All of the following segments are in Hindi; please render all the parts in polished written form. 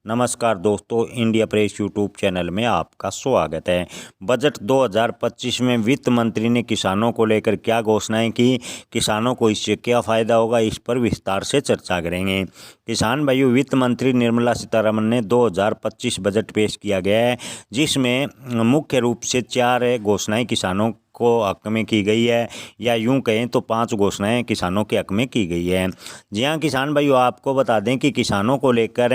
नमस्कार दोस्तों, इंडिया प्रेस यूट्यूब चैनल में आपका स्वागत है। बजट 2025 में वित्त मंत्री ने किसानों को लेकर क्या घोषणाएं की, किसानों को इससे क्या फ़ायदा होगा, इस पर विस्तार से चर्चा करेंगे। किसान भाइयों, वित्त मंत्री निर्मला सीतारमण ने 2025 बजट पेश किया गया है, जिसमें मुख्य रूप से 4 घोषणाएँ किसानों को हक में की गई है, या यूं कहें तो 5 घोषणाएं किसानों के हक में की गई है। जी हां किसान भाइयों, आपको बता दें कि किसानों को लेकर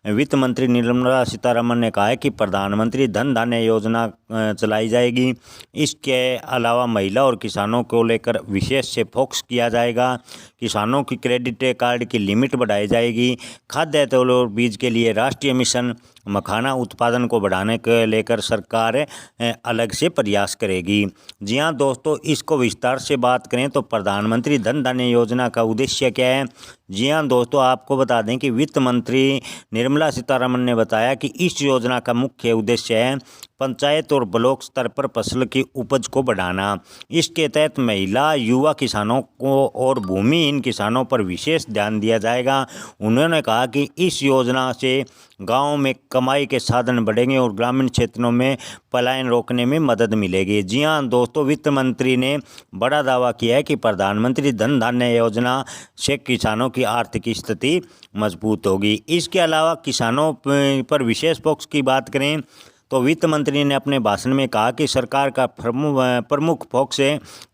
वित्त मंत्री निर्मला सीतारमण ने कहा है कि प्रधानमंत्री धन धान्य योजना चलाई जाएगी। इसके अलावा महिला और किसानों को लेकर विशेष से फोकस किया जाएगा। किसानों की क्रेडिट कार्ड की लिमिट बढ़ाई जाएगी। खाद्य तेल और बीज के लिए राष्ट्रीय मिशन, मखाना उत्पादन को बढ़ाने के लेकर सरकार अलग से प्रयास करेगी। जी हाँ दोस्तों, इसको विस्तार से बात करें तो प्रधानमंत्री धन धान्य योजना का उद्देश्य क्या है। जी हाँ दोस्तों, आपको बता दें कि वित्त मंत्री निर्मला सीतारमण ने बताया कि इस योजना का मुख्य उद्देश्य है पंचायत और ब्लॉक स्तर पर फसल की उपज को बढ़ाना। इसके तहत महिला, युवा किसानों को और भूमिहीन किसानों पर विशेष ध्यान दिया जाएगा। उन्होंने कहा कि इस योजना से गांव में कमाई के साधन बढ़ेंगे और ग्रामीण क्षेत्रों में पलायन रोकने में मदद मिलेगी। जी हाँ दोस्तों, वित्त मंत्री ने बड़ा दावा किया है कि प्रधानमंत्री धन धान्य योजना से किसानों की आर्थिक स्थिति मजबूत होगी। इसके अलावा किसानों पर विशेष फोकस की बात करें तो वित्त मंत्री ने अपने भाषण में कहा कि सरकार का प्रमुख फोकस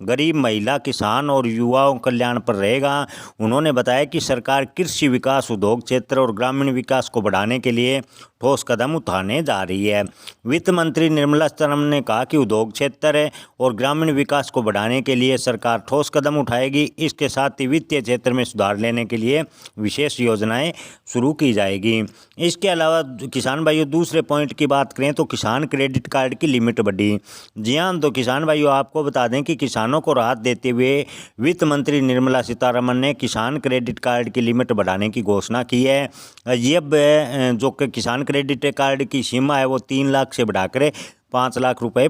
गरीब, महिला, किसान और युवाओं कल्याण पर रहेगा। उन्होंने बताया कि सरकार कृषि विकास, उद्योग क्षेत्र और ग्रामीण विकास को बढ़ाने के लिए ठोस कदम उठाने जा रही है। वित्त मंत्री निर्मला सीतारमण ने कहा कि उद्योग क्षेत्र और ग्रामीण विकास को बढ़ाने के लिए सरकार ठोस कदम उठाएगी। इसके साथ ही वित्तीय क्षेत्र में सुधार लेने के लिए विशेष योजनाएं शुरू की जाएगी। इसके अलावा किसान भाइयों, दूसरे पॉइंट की बात करें तो किसान क्रेडिट कार्ड की लिमिट बढ़ी। जी हाँ तो किसान भाइयों, आपको बता दें कि किसानों को राहत देते हुए वित्त मंत्री निर्मला सीतारमण ने किसान क्रेडिट कार्ड की लिमिट बढ़ाने की घोषणा की है। ये जो कि किसान क्रेडिट कार्ड की सीमा है वो 3 लाख से बढ़ाकर 5 लाख रुपए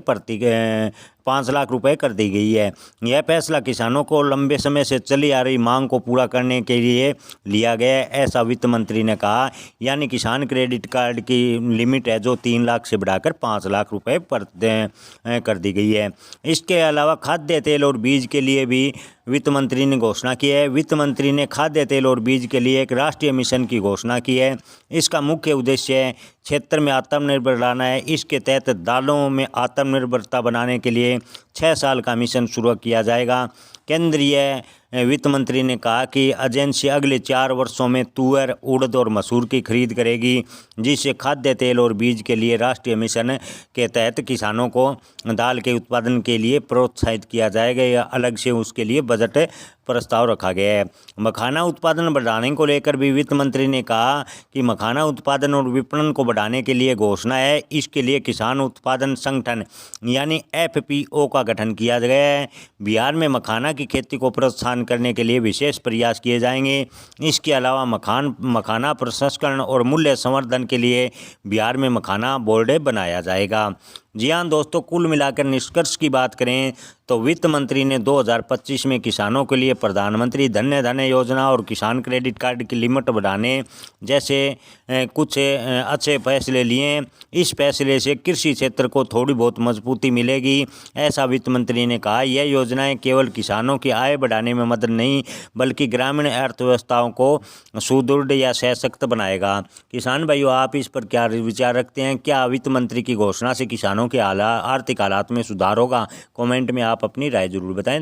5 लाख रुपए कर दी गई है। यह फैसला किसानों को लंबे समय से चली आ रही मांग को पूरा करने के लिए लिया गया है, ऐसा वित्त मंत्री ने कहा। यानी किसान क्रेडिट कार्ड की लिमिट है जो 3 लाख से बढ़ाकर 5 लाख रुपए कर दी गई है। इसके अलावा खाद्य तेल और बीज के लिए भी वित्त मंत्री ने घोषणा की है। वित्त मंत्री ने खाद्य तेल और बीज के लिए एक राष्ट्रीय मिशन की घोषणा की है। इसका मुख्य उद्देश्य क्षेत्र में आत्मनिर्भर लाना है। इसके तहत दालों में आत्मनिर्भरता बनाने के लिए 6 साल का मिशन शुरू किया जाएगा। केंद्रीय वित्त मंत्री ने कहा कि एजेंसी अगले 4 वर्षों में तुअर, उड़द और मसूर की खरीद करेगी, जिससे खाद्य तेल और बीज के लिए राष्ट्रीय मिशन के तहत किसानों को दाल के उत्पादन के लिए प्रोत्साहित किया जाएगा, या अलग से उसके लिए बजट प्रस्ताव रखा गया है। मखाना उत्पादन बढ़ाने को लेकर भी वित्त मंत्री ने कहा कि मखाना उत्पादन और विपणन को बढ़ाने के लिए घोषणा है। इसके लिए किसान उत्पादन संगठन यानी FPO का गठन किया गया है। बिहार में मखाना की खेती को प्रोत्साहन करने के लिए विशेष प्रयास किए जाएंगे। इसके अलावा मखाना प्रसंस्करण और मूल्य संवर्धन के लिए बिहार में मखाना बोर्ड बनाया जाएगा। जी हाँ दोस्तों, कुल मिलाकर निष्कर्ष की बात करें तो वित्त मंत्री ने 2025 में किसानों के लिए प्रधानमंत्री धन धान्य योजना और किसान क्रेडिट कार्ड की लिमिट बढ़ाने जैसे कुछ अच्छे फैसले लिए। इस फैसले से कृषि क्षेत्र को थोड़ी बहुत मजबूती मिलेगी, ऐसा वित्त मंत्री ने कहा। यह योजनाएं केवल किसानों की आय बढ़ाने में मदद नहीं, बल्कि ग्रामीण अर्थव्यवस्थाओं को सुदृढ़ या सशक्त बनाएगा। किसान भाइयों, आप इस पर क्या विचार रखते हैं? क्या वित्त मंत्री की घोषणा से किसानों के आर्थिक हालात में सुधार होगा? कमेंट में आप अपनी राय जरूर बताएं।